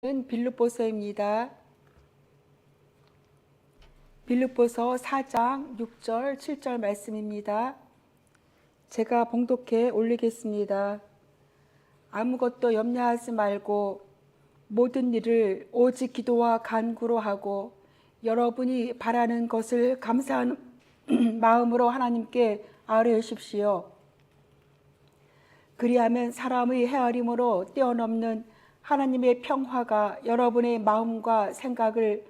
빌립보서입니다. 빌립보서 4장 6절 7절 말씀입니다. 제가 봉독해 올리겠습니다. 아무것도 염려하지 말고 모든 일을 오직 기도와 간구로 하고 여러분이 바라는 것을 감사하는 마음으로 하나님께 아뢰십시오. 그리하면 사람의 헤아림으로 뛰어넘는 하나님의 평화가 여러분의 마음과 생각을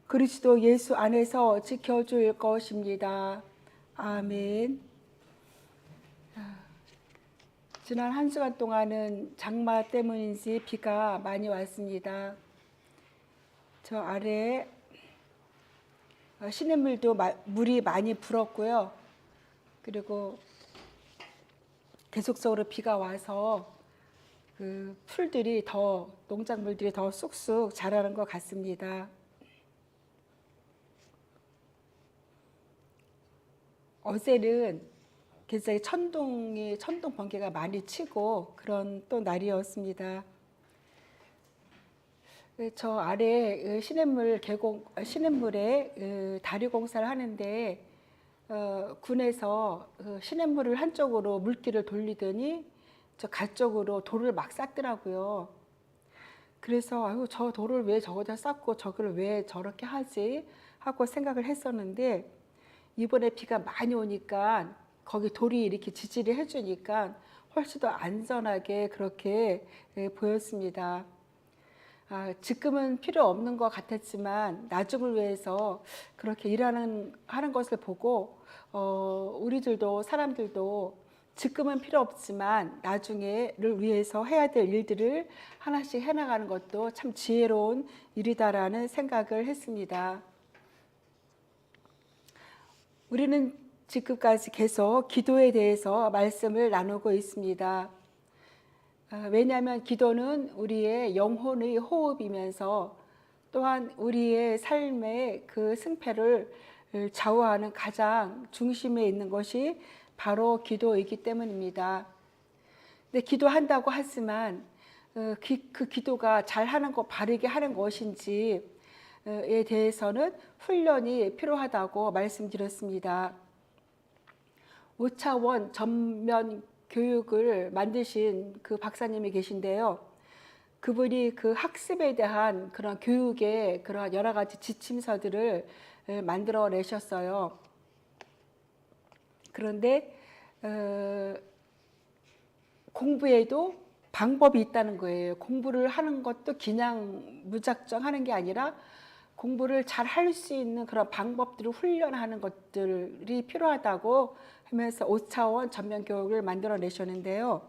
그리스도 예수 안에서 지켜줄 것입니다. 아멘. 지난 한 주간 동안은 장마 때문인지 비가 많이 왔습니다. 저 아래 시냇물도 물이 많이 불었고요. 그리고 계속적으로 비가 와서 그 풀들이 농작물들이 더 쑥쑥 자라는 것 같습니다. 어제는 굉장히 천둥 번개가 많이 치고 그런 또 날이었습니다. 저 아래 시냇물에 다리 공사를 하는데 군에서 시냇물을 한쪽으로 물길을 돌리더니 저 가쪽으로 돌을 막 쌌더라고요. 그래서 저 돌을 왜 저거다 쌌고 저걸 왜 저렇게 하지 하고 생각을 했었는데, 이번에 비가 많이 오니까 거기 돌이 이렇게 지지를 해주니까 훨씬 더 안전하게 그렇게 보였습니다. 지금은 필요 없는 것 같았지만 나중을 위해서 그렇게 하는 것을 보고 우리들도 사람들도 지금은 필요 없지만 나중에를 위해서 해야 될 일들을 하나씩 해나가는 것도 참 지혜로운 일이다라는 생각을 했습니다. 우리는 지금까지 계속 기도에 대해서 말씀을 나누고 있습니다. 왜냐하면 기도는 우리의 영혼의 호흡이면서 또한 우리의 삶의 그 승패를 좌우하는 가장 중심에 있는 것이 바로 기도이기 때문입니다. 근데 기도한다고 하지만 그 기도가 잘하는 것, 바르게 하는 것인지에 대해서는 훈련이 필요하다고 말씀드렸습니다. 5차원 전면 교육을 만드신 그 박사님이 계신데요. 그분이 그 학습에 대한 그런 교육의 그런 여러 가지 지침서들을 만들어 내셨어요. 그런데 공부에도 방법이 있다는 거예요. 공부를 하는 것도 그냥 무작정 하는 게 아니라 공부를 잘 할 수 있는 그런 방법들을 훈련하는 것들이 필요하다고 하면서 5차원 전면 교육을 만들어 내셨는데요.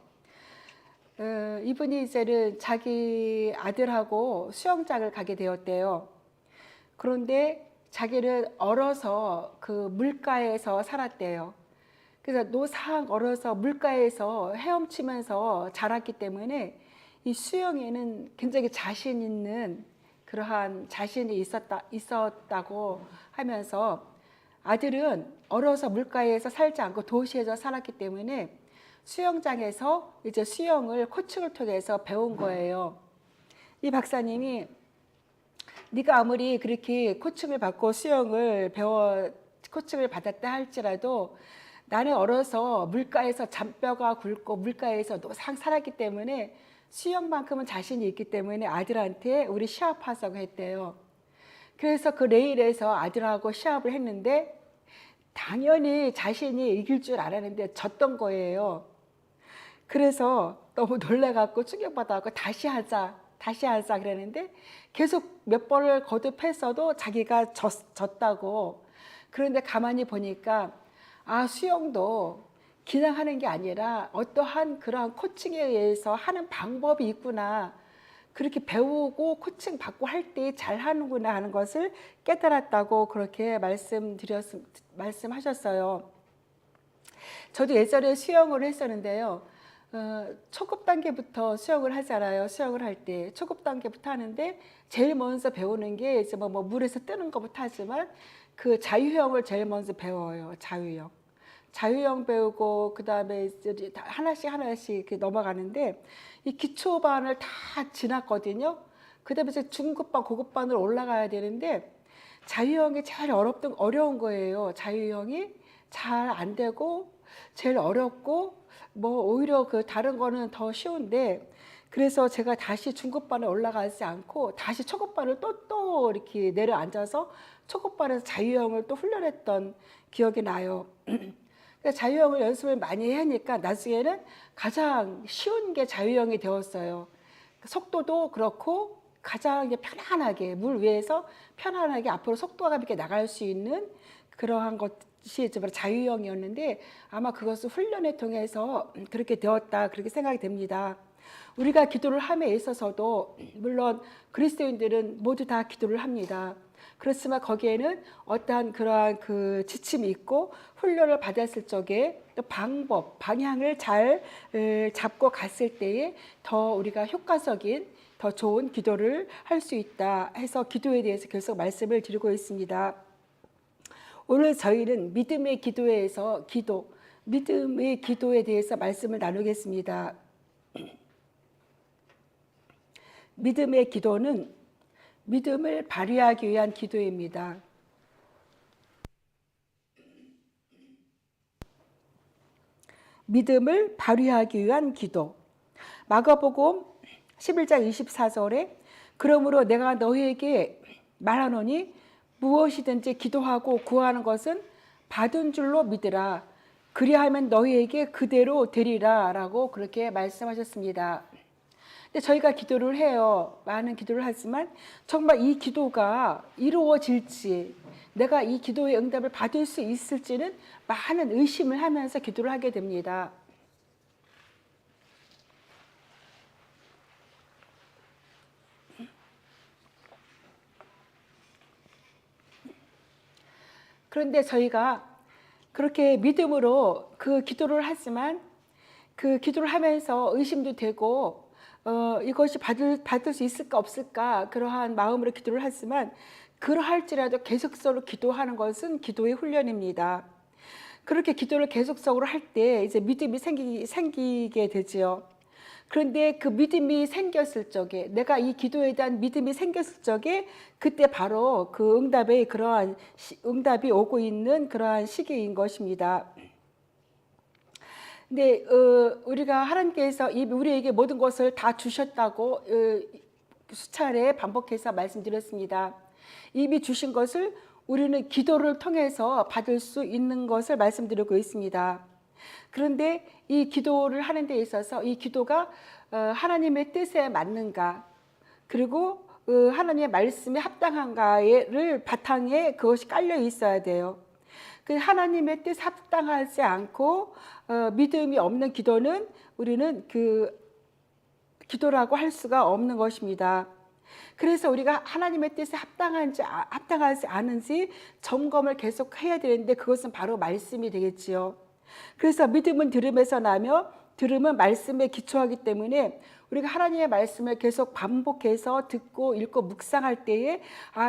이분이 이제는 자기 아들하고 수영장을 가게 되었대요. 그런데 자기는 얼어서 그 물가에서 살았대요. 그래서 노상 얼어서 물가에서 헤엄치면서 자랐기 때문에 이 수영에는 굉장히 자신 있는 그러한 자신이 있었다고 하면서, 아들은 얼어서 물가에서 살지 않고 도시에서 살았기 때문에 수영장에서 이제 수영을 코칭을 통해서 배운 거예요. 이 박사님이 네가 아무리 그렇게 코칭을 받고 코칭을 받았다 할지라도 나는 얼어서 물가에서 잔뼈가 굵고 물가에서 노상 살았기 때문에 수영만큼은 자신이 있기 때문에 아들한테 우리 시합하자고 했대요. 그래서 그 레일에서 아들하고 시합을 했는데 당연히 자신이 이길 줄 알았는데 졌던 거예요. 그래서 너무 놀래갖고 충격받아갖고 다시 하자 그랬는데 계속 몇 번을 거듭했어도 자기가 졌다고. 그런데 가만히 보니까 수영도 그냥 하는 게 아니라 어떠한 그러한 코칭에 의해서 하는 방법이 있구나, 그렇게 배우고 코칭 받고 할 때 잘 하는구나 하는 것을 깨달았다고 그렇게 말씀하셨어요. 저도 예전에 수영을 했었는데요. 초급 단계부터 수영을 하잖아요. 수영을 할 때 초급 단계부터 하는데 제일 먼저 배우는 게 이제 뭐 물에서 뜨는 것부터 하지만 그 자유형을 제일 먼저 배워요. 자유형 배우고 그 다음에 하나씩 이렇게 넘어가는데 이 기초반을 다 지났거든요. 그다음에 이제 중급반, 고급반으로 올라가야 되는데 자유형이 제일 어려운 거예요. 자유형이 잘 안 되고 제일 어렵고 뭐 오히려 그 다른 거는 더 쉬운데 그래서 제가 다시 중급반에 올라가지 않고 다시 초급반을 또 이렇게 내려앉아서 초급반에서 자유형을 또 훈련했던 기억이 나요. 자유형을 연습을 많이 하니까 나중에는 가장 쉬운 게 자유형이 되었어요. 속도도 그렇고 가장 편안하게 물 위에서 편안하게 앞으로 속도감 있게 나갈 수 있는 그러한 것이 자유형이었는데 아마 그것을 훈련을 통해서 그렇게 되었다 그렇게 생각이 됩니다. 우리가 기도를 함에 있어서도 물론 그리스도인들은 모두 다 기도를 합니다. 그렇지만 거기에는 어떠한 그러한 그 지침이 있고 훈련을 받았을 적에 또 방법, 방향을 잘 잡고 갔을 때에 더 우리가 효과적인 더 좋은 기도를 할 수 있다 해서 기도에 대해서 계속 말씀을 드리고 있습니다. 오늘 저희는 믿음의 기도에서 믿음의 기도에 대해서 말씀을 나누겠습니다. 믿음의 기도는 믿음을 발휘하기 위한 기도입니다. 믿음을 발휘하기 위한 기도. 마가복음 11장 24절에 그러므로 내가 너희에게 말하노니 무엇이든지 기도하고 구하는 것은 받은 줄로 믿으라. 그리하면 너희에게 그대로 되리라 라고 그렇게 말씀하셨습니다. 근데 저희가 기도를 해요. 많은 기도를 하지만 정말 이 기도가 이루어질지 내가 이 기도의 응답을 받을 수 있을지는 많은 의심을 하면서 기도를 하게 됩니다. 그런데 저희가 그렇게 믿음으로 그 기도를 하지만 그 기도를 하면서 의심도 되고 이것이 받을 수 있을까 없을까 그러한 마음으로 기도를 하지만 그러할지라도 계속적으로 기도하는 것은 기도의 훈련입니다. 그렇게 기도를 계속적으로 할 때 이제 믿음이 생기게 되지요. 그런데 그 믿음이 생겼을 적에 내가 이 기도에 대한 믿음이 생겼을 적에 그때 바로 그 응답이 오고 있는 그러한 시기인 것입니다. 근데 우리가 하나님께서 우리에게 모든 것을 다 주셨다고 수차례 반복해서 말씀드렸습니다. 이미 주신 것을 우리는 기도를 통해서 받을 수 있는 것을 말씀드리고 있습니다. 그런데 이 기도를 하는 데 있어서 이 기도가 하나님의 뜻에 맞는가 그리고 하나님의 말씀에 합당한가를 바탕에 그것이 깔려 있어야 돼요. 그 하나님의 뜻 합당하지 않고 믿음이 없는 기도는 우리는 그 기도라고 할 수가 없는 것입니다. 그래서 우리가 하나님의 뜻에 합당하지 않은지 점검을 계속 해야 되는데 그것은 바로 말씀이 되겠지요. 그래서 믿음은 들음에서 나며 들음은 말씀에 기초하기 때문에 우리가 하나님의 말씀을 계속 반복해서 듣고 읽고 묵상할 때에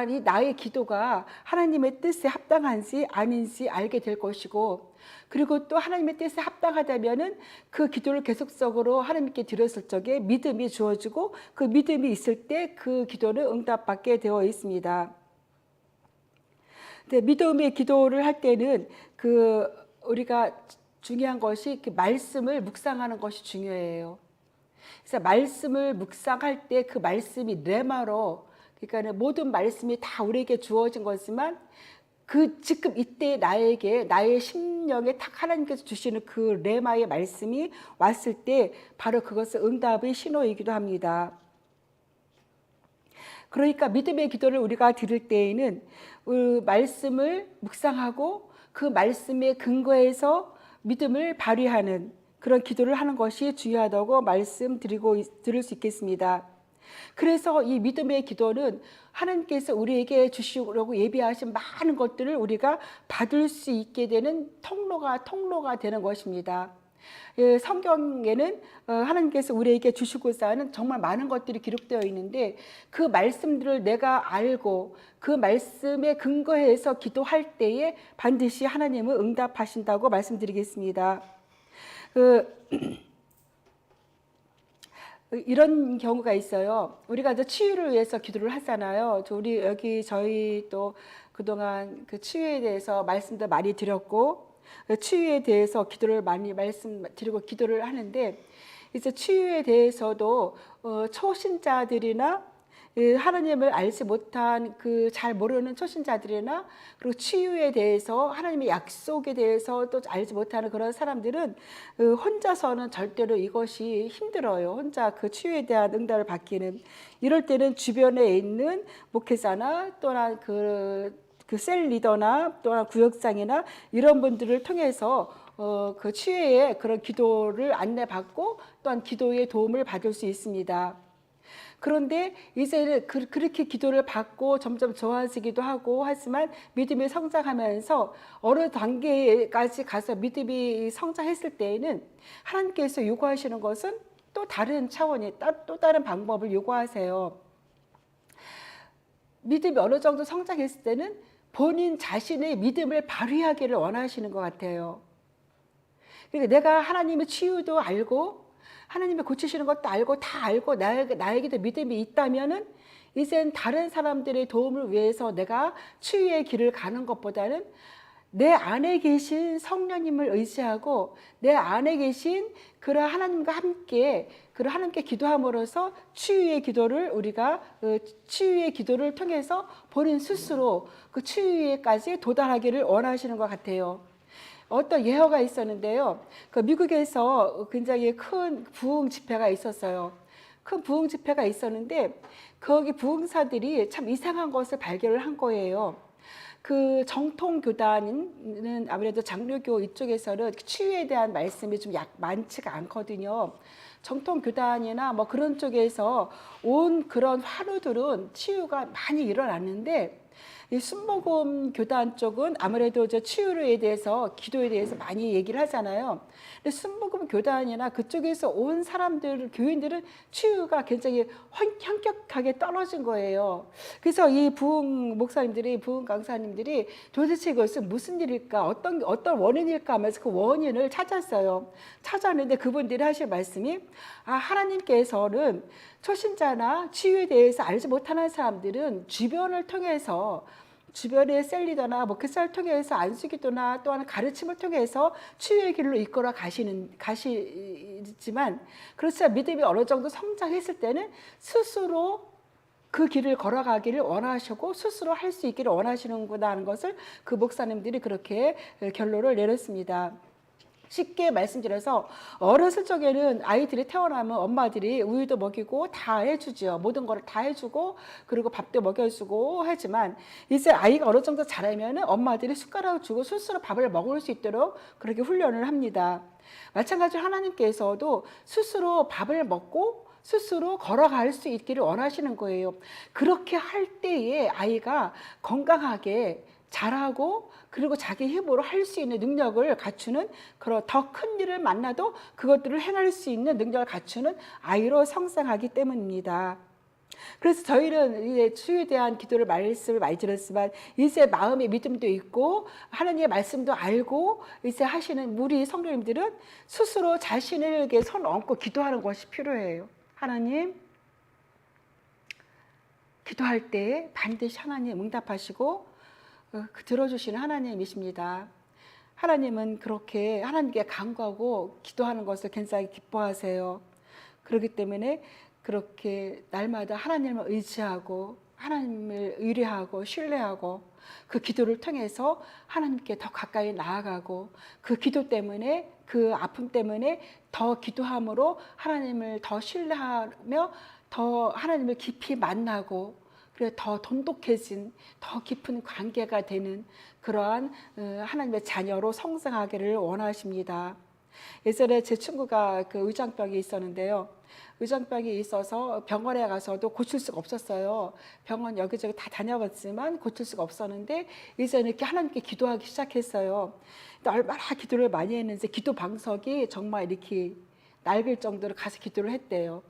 이 나의 기도가 하나님의 뜻에 합당한지 아닌지 알게 될 것이고 그리고 또 하나님의 뜻에 합당하다면은 그 기도를 계속적으로 하나님께 드렸을 적에 믿음이 주어지고 그 믿음이 있을 때 그 기도는 응답받게 되어 있습니다. 근데 믿음의 기도를 할 때는 우리가 중요한 것이 그 말씀을 묵상하는 것이 중요해요. 그래서 말씀을 묵상할 때 그 말씀이 레마로 그러니까 모든 말씀이 다 우리에게 주어진 거지만 그 지금 이때 나의 심령에 딱 하나님께서 주시는 그 레마의 말씀이 왔을 때 바로 그것은 응답의 신호이기도 합니다. 그러니까 믿음의 기도를 우리가 드릴 때에는 말씀을 묵상하고 그 말씀에 근거해서 믿음을 발휘하는 그런 기도를 하는 것이 중요하다고 드릴 수 있겠습니다. 그래서 이 믿음의 기도는 하나님께서 우리에게 주시려고 예비하신 많은 것들을 우리가 받을 수 있게 되는 통로가 되는 것입니다. 성경에는 하나님께서 우리에게 주시고자 하는 정말 많은 것들이 기록되어 있는데 그 말씀들을 내가 알고 그 말씀에 근거해서 기도할 때에 반드시 하나님은 응답하신다고 말씀드리겠습니다. 이런 경우가 있어요. 우리가 이제 치유를 위해서 기도를 하잖아요. 우리 여기 저희 또 그동안 그 치유에 대해서 말씀도 많이 드렸고, 치유에 대해서 기도를 많이 말씀드리고 기도를 하는데, 이제 치유에 대해서도 초신자들이나 하나님을 알지 못한 그 잘 모르는 초신자들이나, 그리고 치유에 대해서 하나님의 약속에 대해서 또 알지 못하는 그런 사람들은 혼자서는 절대로 이것이 힘들어요. 혼자 그 치유에 대한 응답을 받기는. 이럴 때는 주변에 있는 목회자나 또는 그 셀 리더나 또는 구역장이나 이런 분들을 통해서 그 치유의 그런 기도를 안내받고 또한 기도의 도움을 받을 수 있습니다. 그런데 이제는 그렇게 기도를 받고 점점 좋아지기도 하고 하지만 믿음이 성장하면서 어느 단계까지 가서 믿음이 성장했을 때에는 하나님께서 요구하시는 것은 또 다른 차원의 또 다른 방법을 요구하세요. 믿음이 어느 정도 성장했을 때는 본인 자신의 믿음을 발휘하기를 원하시는 것 같아요. 그러니까 내가 하나님의 치유도 알고 하나님의 고치시는 것도 알고 다 알고 나에게도 믿음이 있다면은 이젠 다른 사람들의 도움을 위해서 내가 치유의 길을 가는 것보다는 내 안에 계신 성령님을 의지하고 내 안에 계신 그런 하나님과 함께 기도함으로써 치유의 기도를 통해서 본인 스스로 그 치유에까지 도달하기를 원하시는 것 같아요. 어떤 예화가 있었는데요. 그 미국에서 굉장히 큰 부흥 집회가 있었어요. 큰 부흥 집회가 있었는데 거기 부흥사들이 참 이상한 것을 발견을 한 거예요. 그 정통 교단은 아무래도 장로교 이쪽에서는 치유에 대한 말씀이 좀 많지가 않거든요. 정통 교단이나 뭐 그런 쪽에서 온 그런 환우들은 치유가 많이 일어났는데 이 순복음 교단 쪽은 아무래도 저 치유에 대해서 기도에 대해서 많이 얘기를 하잖아요. 근데 순복음 교단이나 그쪽에서 온 사람들, 교인들은 치유가 굉장히 현격하게 떨어진 거예요. 그래서 이 부흥 목사님들이, 부흥 강사님들이 도대체 이것은 무슨 일일까, 어떤 원인일까 하면서 그 원인을 찾았어요. 찾았는데 그분들이 하실 말씀이 하나님께서는 초신자나 치유에 대해서 알지 못하는 사람들은 주변의 셀리더나 목회자를 통해서 안수기도나 또한 가르침을 통해서 치유의 길로 이끌어 가시지만 그렇지 않아 믿음이 어느 정도 성장했을 때는 스스로 그 길을 걸어가기를 원하시고 스스로 할 수 있기를 원하시는구나 하는 것을 그 목사님들이 그렇게 결론을 내렸습니다. 쉽게 말씀드려서 어렸을 적에는 아이들이 태어나면 엄마들이 우유도 먹이고 다 해주죠. 모든 걸 다 해주고 그리고 밥도 먹여주고 하지만 이제 아이가 어느 정도 자라면 엄마들이 숟가락을 주고 스스로 밥을 먹을 수 있도록 그렇게 훈련을 합니다. 마찬가지로 하나님께서도 스스로 밥을 먹고 스스로 걸어갈 수 있기를 원하시는 거예요. 그렇게 할 때에 아이가 건강하게 잘하고 그리고 자기 힘으로 할 수 있는 능력을 갖추는 그런 더 큰 일을 만나도 그것들을 행할 수 있는 능력을 갖추는 아이로 성장하기 때문입니다. 그래서 저희는 이제 치유에 대한 말씀을 많이 들었지만 이제 마음의 믿음도 있고 하나님의 말씀도 알고 이제 하시는 우리 성도님들은 스스로 자신에게 손 얹고 기도하는 것이 필요해요. 하나님, 기도할 때 반드시 하나님 응답하시고 들어주시는 하나님이십니다. 하나님은 그렇게 하나님께 간구하고 기도하는 것을 굉장히 기뻐하세요. 그렇기 때문에 그렇게 날마다 하나님을 의지하고 하나님을 의뢰하고 신뢰하고 그 기도를 통해서 하나님께 더 가까이 나아가고 그 기도 때문에 그 아픔 때문에 더 기도함으로 하나님을 더 신뢰하며 더 하나님을 깊이 만나고 더 돈독해진 더 깊은 관계가 되는 그러한 하나님의 자녀로 성장하기를 원하십니다. 예전에 제 친구가 그 의장병이 있었는데요. 의장병이 있어서 병원에 가서도 고칠 수가 없었어요. 병원 여기저기 다 다녀봤지만 고칠 수가 없었는데 이제는 이렇게 하나님께 기도하기 시작했어요. 얼마나 기도를 많이 했는지 기도 방석이 정말 이렇게 낡을 정도로 가서 기도를 했대요.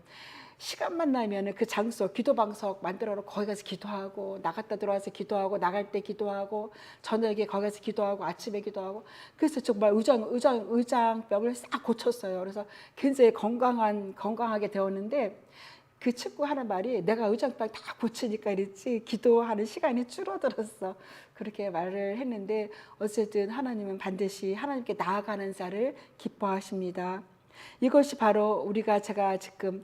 시간만 나면은 그 장소 기도 방석 만들어 놓고 거기 가서 기도하고 나갔다 들어와서 기도하고 나갈 때 기도하고 저녁에 거기 가서 기도하고 아침에 기도하고 그래서 정말 의장병을 싹 고쳤어요. 그래서 굉장히 건강하게 되었는데 그 친구 하는 말이 내가 의장병 다 고치니까 이랬지 기도하는 시간이 줄어들었어. 그렇게 말을 했는데 어쨌든 하나님은 반드시 하나님께 나아가는 자를 기뻐하십니다. 이것이 바로 제가 지금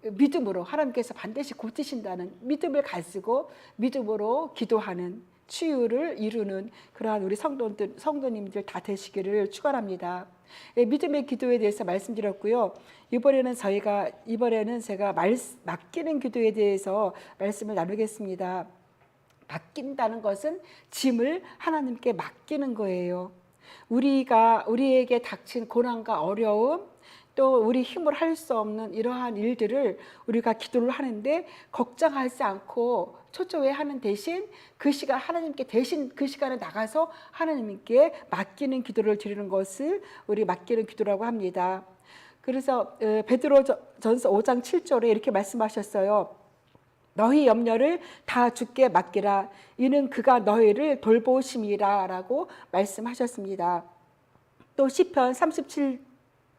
믿음으로 하나님께서 반드시 고치신다는 믿음을 가지고 믿음으로 기도하는 치유를 이루는 그러한 우리 성도님들 다 되시기를 축원합니다. 믿음의 기도에 대해서 말씀드렸고요. 이번에는 제가 맡기는 기도에 대해서 말씀을 나누겠습니다. 맡긴다는 것은 짐을 하나님께 맡기는 거예요. 우리에게 닥친 고난과 어려움, 또 우리 힘으로 할 수 없는 이러한 일들을 우리가 기도를 하는데 걱정하지 않고 초조해 하는 대신 하나님께 대신 그 시간에 나가서 하나님께 맡기는 기도를 드리는 것을 우리 맡기는 기도라고 합니다. 그래서 베드로전서 5장 7절에 이렇게 말씀하셨어요. 너희 염려를 다 주께 맡기라. 이는 그가 너희를 돌보심이라 라고 말씀하셨습니다. 또 시편 37편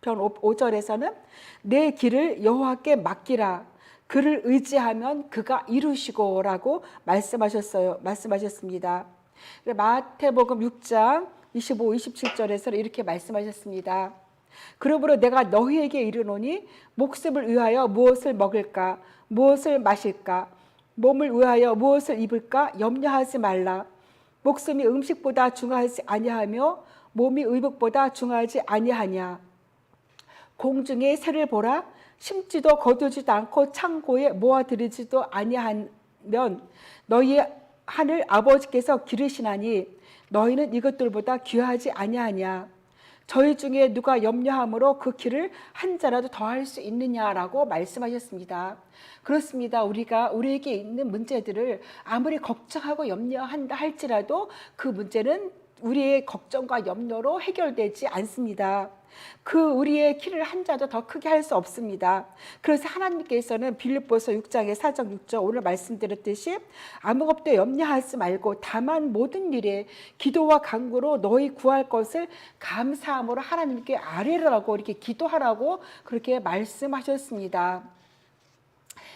5절에서는 내 길을 여호와께 맡기라. 그를 의지하면 그가 이루시고 라고 말씀하셨습니다. 마태복음 6장 25, 27절에서 이렇게 말씀하셨습니다. 그러므로 내가 너희에게 이르노니 목숨을 위하여 무엇을 먹을까 무엇을 마실까 몸을 위하여 무엇을 입을까 염려하지 말라. 목숨이 음식보다 중하지 아니하며 몸이 의복보다 중하지 아니하냐. 공중의 새를 보라. 심지도 거두지도 않고 창고에 모아들이지도 아니하면 너희 하늘 아버지께서 기르시나니 너희는 이것들보다 귀하지 아니하냐. 저희 중에 누가 염려함으로 그 길을 한 자라도 더할 수 있느냐라고 말씀하셨습니다. 그렇습니다. 우리에게 있는 문제들을 아무리 걱정하고 염려한다 할지라도 그 문제는 우리의 걱정과 염려로 해결되지 않습니다. 우리의 키를 한 자도 더 크게 할 수 없습니다. 그래서 하나님께서는 빌립보서 6장의 4장 6절 오늘 말씀드렸듯이 아무것도 염려하지 말고 다만 모든 일에 기도와 간구로 너희 구할 것을 감사함으로 하나님께 아뢰라고 이렇게 기도하라고 그렇게 말씀하셨습니다.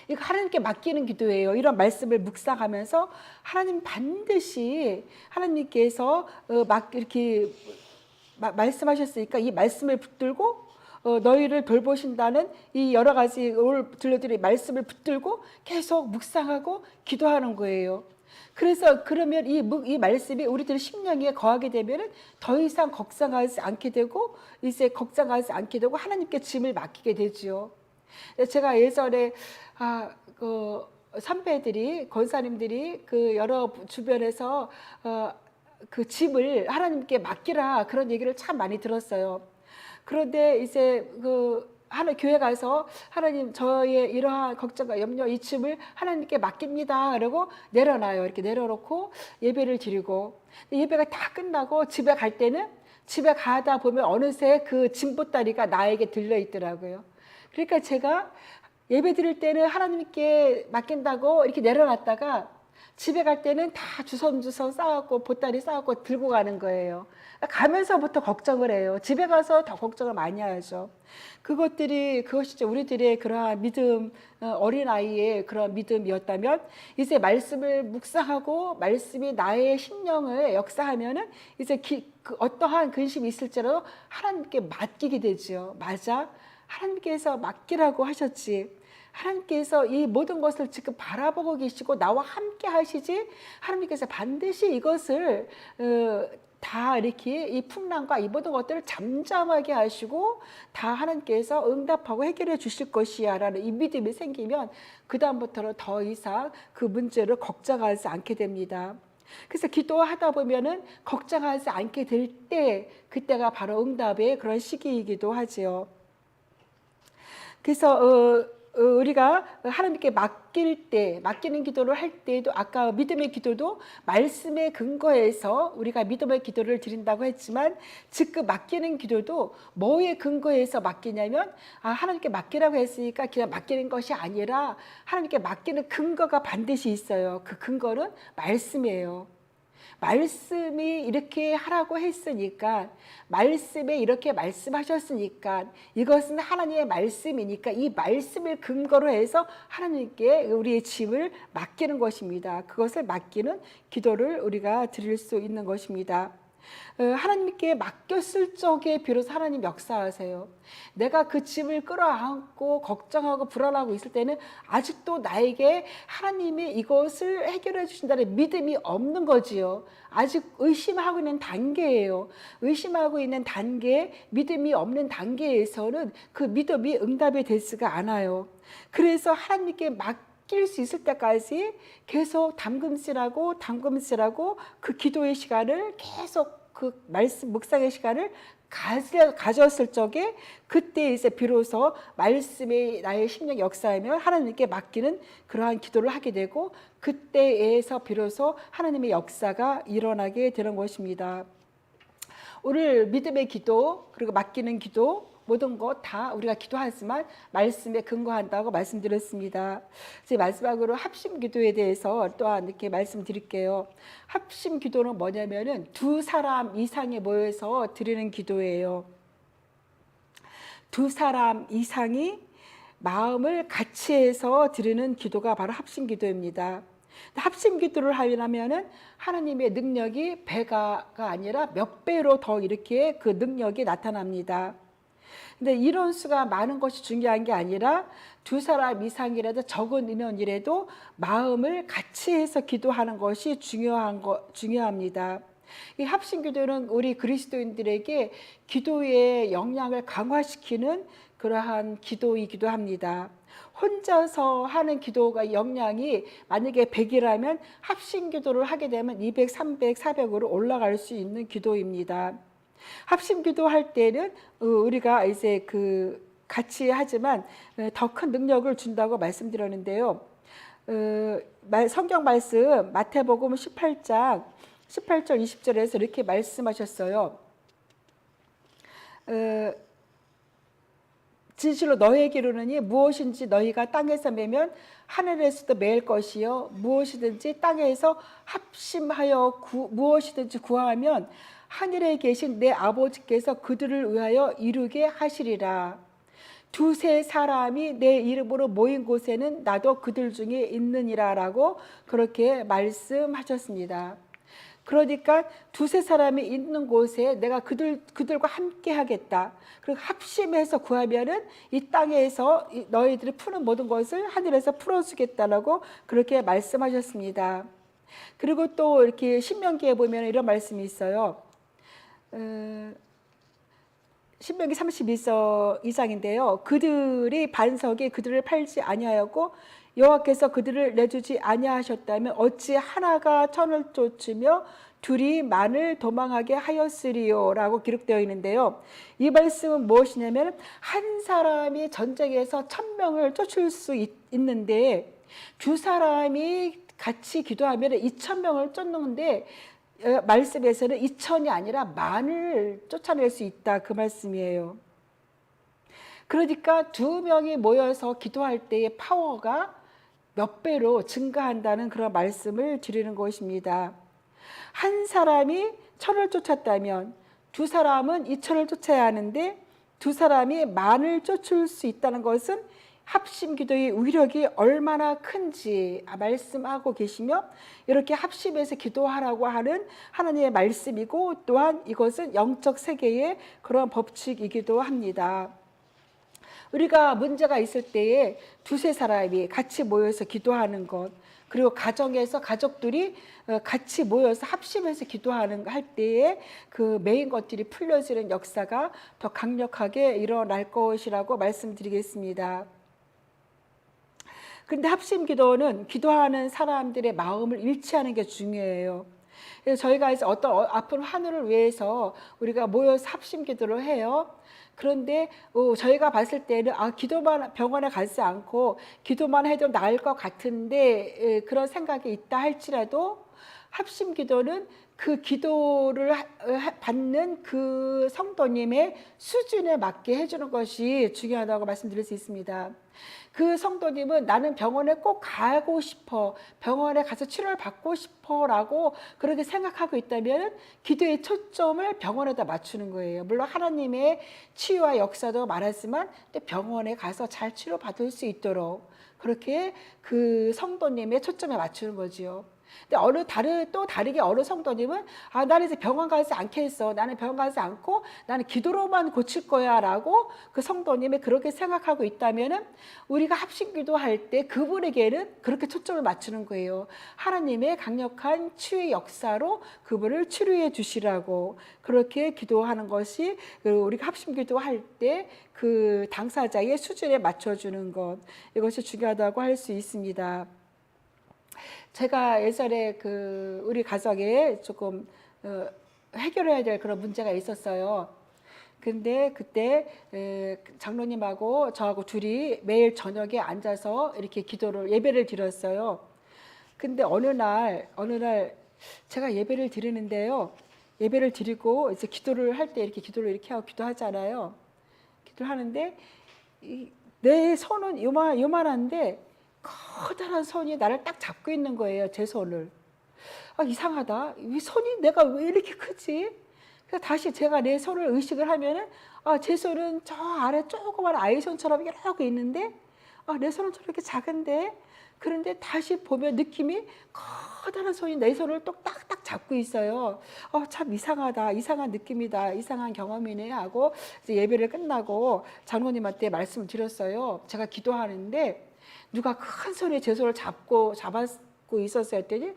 이거 하나님께 맡기는 기도예요. 이런 말씀을 묵상하면서 하나님 반드시 하나님께서 이렇게 말씀하셨으니까 이 말씀을 붙들고 너희를 돌보신다는 이 여러 가지 오늘 들려드린 말씀을 붙들고 계속 묵상하고 기도하는 거예요. 그래서 그러면 이 말씀이 우리들 심령에 거하게 되면은 더 이상 걱정하지 않게 되고 하나님께 짐을 맡기게 되지요. 제가 예전에 선배들이 권사님들이 여러 주변에서 그 짐을 하나님께 맡기라 그런 얘기를 참 많이 들었어요. 그런데 이제 하나 교회 가서 하나님 저의 이러한 걱정과 염려 이 짐을 하나님께 맡깁니다. 그러고 내려놔요. 이렇게 내려놓고 예배를 드리고 예배가 다 끝나고 집에 갈 때는 집에 가다 보면 어느새 그 짐보따리가 나에게 들려 있더라고요. 그러니까 제가 예배 드릴 때는 하나님께 맡긴다고 이렇게 내려놨다가 집에 갈 때는 다 주섬주섬 싸갖고 보따리 싸갖고 들고 가는 거예요. 가면서부터 걱정을 해요. 집에 가서 더 걱정을 많이 하죠. 그것이 우리들의 그러한 믿음, 어린아이의 그런 믿음이었다면 이제 말씀을 묵상하고 말씀이 나의 심령을 역사하면은 이제 어떠한 근심이 있을지라도 하나님께 맡기게 되죠. 맞아. 하나님께서 맡기라고 하셨지. 하나님께서 이 모든 것을 지금 바라보고 계시고 나와 함께 하시지. 하나님께서 반드시 이것을 다 이렇게 이 풍랑과 이 모든 것들을 잠잠하게 하시고 다 하나님께서 응답하고 해결해 주실 것이야 라는 이 믿음이 생기면 그 다음부터는 더 이상 그 문제를 걱정하지 않게 됩니다. 그래서 기도하다 보면은 걱정하지 않게 될 때 그때가 바로 응답의 그런 시기이기도 하지요. 그래서 우리가 하나님께 맡기는 기도를 할 때에도 아까 믿음의 기도도 말씀에 근거해서 우리가 믿음의 기도를 드린다고 했지만 즉 그 맡기는 기도도 뭐에 근거해서 맡기냐면 하나님께 맡기라고 했으니까 그냥 맡기는 것이 아니라 하나님께 맡기는 근거가 반드시 있어요. 그 근거는 말씀이에요. 말씀이 이렇게 하라고 했으니까, 말씀에 이렇게 말씀하셨으니까, 이것은 하나님의 말씀이니까 이 말씀을 근거로 해서 하나님께 우리의 짐을 맡기는 것입니다. 그것을 맡기는 기도를 우리가 드릴 수 있는 것입니다. 하나님께 맡겼을 적에 비로소 하나님 역사하세요. 내가 그 짐을 끌어안고 걱정하고 불안하고 있을 때는 아직도 나에게 하나님이 이것을 해결해 주신다는 믿음이 없는 거지요. 아직 의심하고 있는 단계예요. 의심하고 있는 단계, 믿음이 없는 단계에서는 그 믿음이 응답이 되지가 않아요. 그래서 하나님께 맡길 수 있을 때까지 계속 담금질하고 그 기도의 시간을 계속 그 말씀 묵상의 시간을 가졌을 적에 그때 이제 비로소 말씀이 나의 심령 역사하며 하나님께 맡기는 그러한 기도를 하게 되고 그때에서 비로소 하나님의 역사가 일어나게 되는 것입니다. 오늘 믿음의 기도 그리고 맡기는 기도 모든 것 다 우리가 기도하지만 말씀에 근거한다고 말씀드렸습니다. 이제 마지막으로 합심 기도에 대해서 또한 이렇게 말씀드릴게요. 합심 기도는 뭐냐면은 두 사람 이상이 모여서 드리는 기도예요. 두 사람 이상이 마음을 같이 해서 드리는 기도가 바로 합심 기도입니다. 합심 기도를 하려면은 하나님의 능력이 배가 아니라 몇 배로 더 이렇게 그 능력이 나타납니다. 근데 인원수가 많은 것이 중요한 게 아니라 두 사람 이상이라도 적은 인원이라도 마음을 같이 해서 기도하는 것이 중요합니다. 이 합심기도는 우리 그리스도인들에게 기도의 역량을 강화시키는 그러한 기도이기도 합니다. 혼자서 하는 기도가 역량이 만약에 100이라면 합심기도를 하게 되면 200, 300, 400으로 올라갈 수 있는 기도입니다. 합심 기도할 때는 우리가 이제 그 같이 하지만 더 큰 능력을 준다고 말씀드렸는데요. 성경 말씀 마태복음 18장 18절 20절에서 이렇게 말씀하셨어요. 진실로 너희에게 이르노니 무엇인지 너희가 땅에서 매면 하늘에서도 매일 것이요 무엇이든지 땅에서 합심하여 무엇이든지 구하면 하늘에 계신 내 아버지께서 그들을 위하여 이루게 하시리라. 두세 사람이 내 이름으로 모인 곳에는 나도 그들 중에 있느니라 라고 그렇게 말씀하셨습니다. 그러니까 두세 사람이 있는 곳에 내가 그들과 함께 하겠다. 그리고 합심해서 구하면은 이 땅에서 너희들이 푸는 모든 것을 하늘에서 풀어주겠다라고 그렇게 말씀하셨습니다. 그리고 또 이렇게 신명기에 보면 이런 말씀이 있어요. 신명기 32장인데요. 그들이 반석에 그들을 팔지 아니하였고 여호와께서 그들을 내주지 아니하셨다면 어찌 하나가 천을 쫓으며 둘이 만을 도망하게 하였으리요 라고 기록되어 있는데요. 이 말씀은 무엇이냐면 한 사람이 전쟁에서 1000명을 쫓을 수 있는데 두 사람이 같이 기도하면 2000명을 쫓는데 말씀에서는 2000이 아니라 만을 쫓아낼 수 있다 그 말씀이에요. 그러니까 두 명이 모여서 기도할 때의 파워가 몇 배로 증가한다는 그런 말씀을 드리는 것입니다. 한 사람이 1000을 쫓았다면 두 사람은 2000을 쫓아야 하는데 두 사람이 만을 쫓을 수 있다는 것은 합심 기도의 위력이 얼마나 큰지 말씀하고 계시며 이렇게 합심해서 기도하라고 하는 하나님의 말씀이고 또한 이것은 영적 세계의 그런 법칙이기도 합니다. 우리가 문제가 있을 때에 두세 사람이 같이 모여서 기도하는 것 그리고 가정에서 가족들이 같이 모여서 합심해서 기도하는 할 때에 그 메인 것들이 풀려지는 역사가 더 강력하게 일어날 것이라고 말씀드리겠습니다. 그런데 합심 기도는 기도하는 사람들의 마음을 일치하는 게 중요해요. 그래서 저희가 이제 어떤 아픈 환우를 위해서 우리가 모여서 합심 기도를 해요. 그런데 저희가 봤을 때는 기도만 병원에 가지 않고 기도만 해도 나을 것 같은데 그런 생각이 있다 할지라도 합심 기도는 그 기도를 받는 그 성도님의 수준에 맞게 해주는 것이 중요하다고 말씀드릴 수 있습니다. 그 성도님은 나는 병원에 꼭 가고 싶어, 병원에 가서 치료를 받고 싶어 라고 그렇게 생각하고 있다면 기도의 초점을 병원에다 맞추는 거예요. 물론 하나님의 치유와 역사도 말하지만 병원에 가서 잘 치료받을 수 있도록 그렇게 그 성도님의 초점에 맞추는 거지요. 근데 또 다르게 어느 성도님은 나는 이제 병원 가지 않겠어. 나는 병원 가지 않고 나는 기도로만 고칠 거야 라고 그 성도님이 그렇게 생각하고 있다면은 우리가 합심 기도할 때 그분에게는 그렇게 초점을 맞추는 거예요. 하나님의 강력한 치유의 역사로 그분을 치료해 주시라고 그렇게 기도하는 것이 우리가 합심 기도할 때 그 당사자의 수준에 맞춰주는 것, 이것이 중요하다고 할 수 있습니다. 제가 예전에 우리 가정에 조금 해결해야 될 그런 문제가 있었어요. 근데 그때 장로님하고 저하고 둘이 매일 저녁에 앉아서 이렇게 예배를 드렸어요. 근데 어느 날 제가 예배를 드리는데요. 예배를 드리고 이제 기도를 할 때 기도를 이렇게 하고 기도하잖아요. 기도를 하는데 내 손은 요만한데 커다란 손이 나를 딱 잡고 있는 거예요. 제 손을. 이상하다. 이 손이 내가 왜 이렇게 크지? 그래서 다시 제가 내 손을 의식을 하면은 제 손은 저 아래 조그만 아이 손처럼 이렇게 있는데 내 손은 저렇게 작은데, 그런데 다시 보면 느낌이 커다란 손이 내 손을 또 딱딱 잡고 있어요. 참 이상하다. 이상한 느낌이다. 이상한 경험이네 하고 이제 예배를 끝나고 장로님한테 말씀을 드렸어요. 제가 기도하는데 누가 큰 손에 제 손을 잡고 있었어요 했더니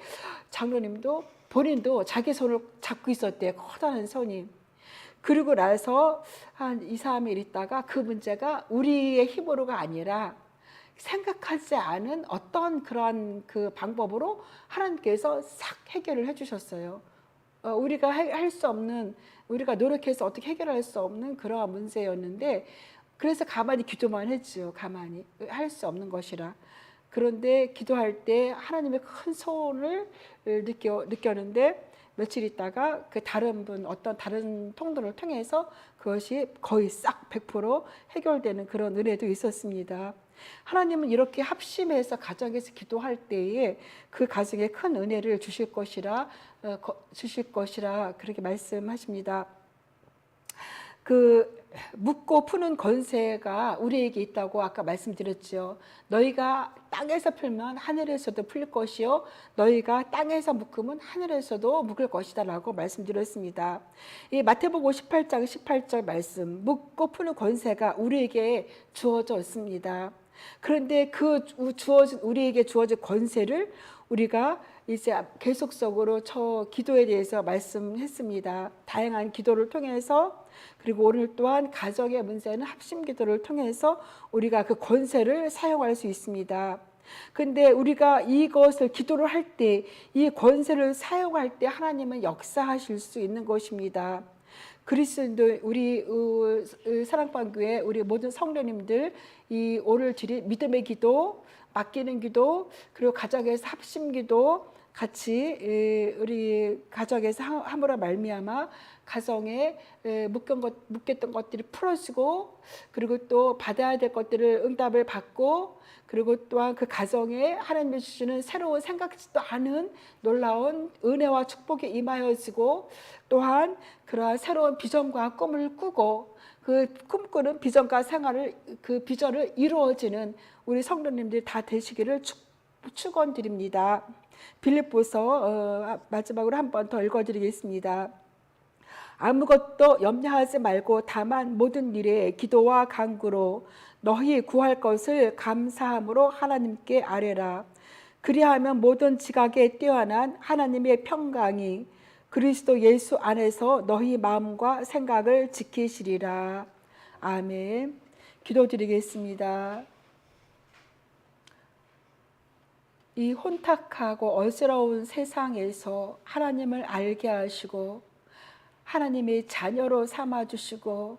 장로님도 본인도 자기 손을 잡고 있었대요. 커다란 손이. 그리고 나서 한 2, 3일 있다가 그 문제가 우리의 힘으로가 아니라 생각하지 않은 어떤 그런 그 방법으로 하나님께서 싹 해결을 해주셨어요. 우리가 할 수 없는, 우리가 노력해서 어떻게 해결할 수 없는 그러한 문제였는데, 그래서 가만히 기도만 했지요. 가만히 할 수 없는 것이라. 그런데 기도할 때 하나님의 큰 손을 느꼈는데 며칠 있다가 어떤 다른 통로를 통해서 그것이 거의 싹 100% 해결되는 그런 은혜도 있었습니다. 하나님은 이렇게 합심해서 가정에서 기도할 때에 그 가정에 큰 은혜를 주실 것이라 그렇게 말씀하십니다. 묻고 푸는 권세가 우리에게 있다고 아까 말씀드렸죠. 너희가 땅에서 풀면 하늘에서도 풀릴 것이요 너희가 땅에서 묶으면 하늘에서도 묶을 것이다 라고 말씀드렸습니다. 이 마태복음 58장 18절 말씀, 묻고 푸는 권세가 우리에게 주어져 있습니다. 그런데 우리에게 주어진 권세를 우리가 이제 계속적으로 기도에 대해서 말씀했습니다. 다양한 기도를 통해서, 그리고 오늘 또한 가정의 문제는 합심 기도를 통해서 우리가 그 권세를 사용할 수 있습니다. 근데 우리가 이것을 기도를 할 때, 이 권세를 사용할 때 하나님은 역사하실 수 있는 것입니다. 그리스도 우리 사랑방교회 우리 모든 성도님들 이 오늘 드린 믿음의 기도, 맡기는 기도, 그리고 가정에서 합심 기도 같이 우리 가정에서 함으로 말미암아 가정에 묶였던 것들이 풀어지고, 그리고 또 받아야 될 것들을 응답을 받고, 그리고 또한 그 가정에 하나님이 주시는 새로운 생각지도 않은 놀라운 은혜와 축복이 임하여지고, 또한 그러한 새로운 비전과 꿈을 꾸고 그 꿈꾸는 비전과 생활을, 그 비전을 이루어지는 우리 성도님들 다 되시기를 축원드립니다. 빌립보서 마지막으로 한 번 더 읽어드리겠습니다. 아무것도 염려하지 말고 다만 모든 일에 기도와 간구로 너희 구할 것을 감사함으로 하나님께 아뢰라. 그리하면 모든 지각에 뛰어난 하나님의 평강이 그리스도 예수 안에서 너희 마음과 생각을 지키시리라. 아멘. 기도드리겠습니다. 이 혼탁하고 어지러운 세상에서 하나님을 알게 하시고 하나님의 자녀로 삼아주시고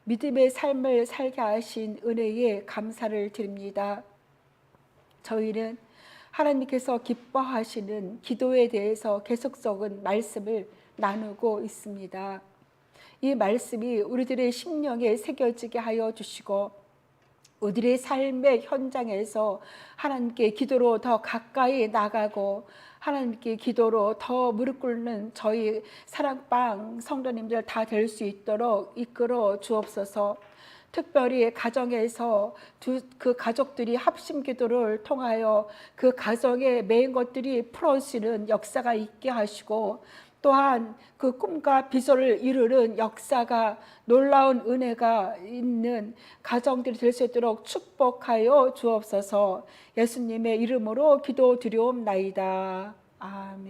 믿음의 삶을 살게 하신 은혜에 감사를 드립니다. 저희는 하나님께서 기뻐하시는 기도에 대해서 계속적인 말씀을 나누고 있습니다. 이 말씀이 우리들의 심령에 새겨지게 하여 주시고 우리의 삶의 현장에서 하나님께 기도로 더 가까이 나가고 하나님께 기도로 더 무릎 꿇는 저희 사랑방 성도님들 다 될 수 있도록 이끌어 주옵소서. 특별히 가정에서 그 가족들이 합심 기도를 통하여 그 가정의 매인 것들이 풀어지는 역사가 있게 하시고 또한 그 꿈과 비전을 이루는 역사가 놀라운 은혜가 있는 가정들이 될 수 있도록 축복하여 주옵소서. 예수님의 이름으로 기도드리옵나이다. 아멘.